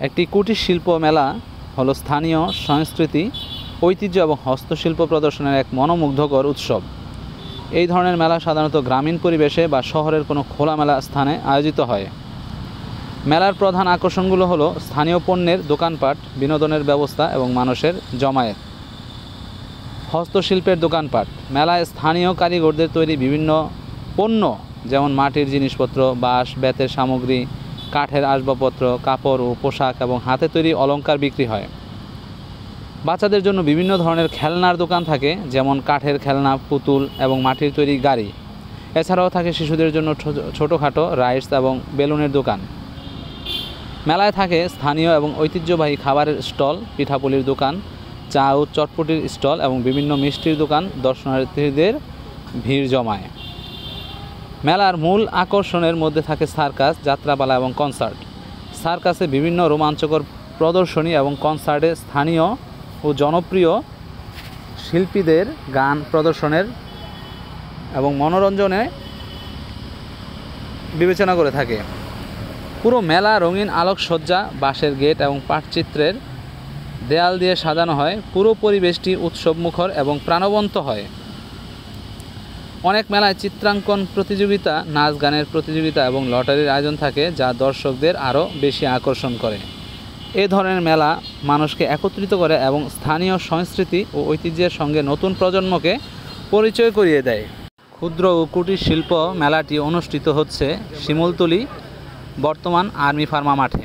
একটি কুটির শিল্প মেলা হলো স্থানীয় সংস্কৃতি, ঐতিহ্য এবং হস্তশিল্প প্রদর্শনের এক মনোমুগ্ধকর উৎসব। এই ধরনের মেলা সাধারণত গ্রামীণ পরিবেশে বা শহরের কোনো খোলামেলা স্থানে আয়োজিত হয়। মেলার প্রধান আকর্ষণগুলো হলো স্থানীয় পণ্যের দোকানপাট, বিনোদনের ব্যবস্থা এবং মানুষের জমায়েত। হস্তশিল্পের দোকানপাট, মেলায় স্থানীয় কারিগরদের তৈরি বিভিন্ন পণ্য যেমন মাটির জিনিসপত্র, বাঁশ, বেতের সামগ্রী, কাঠের আসবাবপত্র, কাপড় ও পোশাক এবং হাতে তৈরি অলংকার বিক্রি হয়। বাচ্চাদের জন্য বিভিন্ন ধরনের খেলনার দোকান থাকে, যেমন কাঠের খেলনা, পুতুল এবং মাটির তৈরি গাড়ি। এছাড়াও থাকে শিশুদের জন্য ছোটোখাটো রাইডস এবং বেলুনের দোকান। মেলায় থাকে স্থানীয় এবং ঐতিহ্যবাহী খাবারের স্টল, পিঠাপুলির দোকান, চা ও চটপটির স্টল এবং বিভিন্ন মিষ্টির দোকান দর্শনার্থীদের ভিড় জমায়। মেলার মূল আকর্ষণের মধ্যে থাকে সার্কাস, যাত্রাপালা এবং কনসার্ট। সার্কাসে বিভিন্ন রোমাঞ্চকর প্রদর্শনী এবং কনসার্টে স্থানীয় ও জনপ্রিয় শিল্পীদের গান প্রদর্শনের এবং মনোরঞ্জনে বিবেচনা করে থাকে। পুরো মেলা রঙিন আলোকসজ্জা, বাঁশের গেট এবং পাটচিত্রের দেয়াল দিয়ে সাজানো হয়। পুরো পরিবেশটি উৎসবমুখর এবং প্রাণবন্ত হয়। অনেক মেলায় চিত্রাঙ্কন প্রতিযোগিতা, নাচ গানের প্রতিযোগিতা এবং লটারির আয়োজন থাকে, যা দর্শকদের আরও বেশি আকর্ষণ করে। এ ধরনের মেলা মানুষকে একত্রিত করে এবং স্থানীয় সংস্কৃতি ও ঐতিহ্যের সঙ্গে নতুন প্রজন্মকে পরিচয় করিয়ে দেয়। ক্ষুদ্র ও কুটির শিল্প মেলাটি অনুষ্ঠিত হচ্ছে শিমুলতলী বর্তমান আর্মি ফার্মা মাঠে।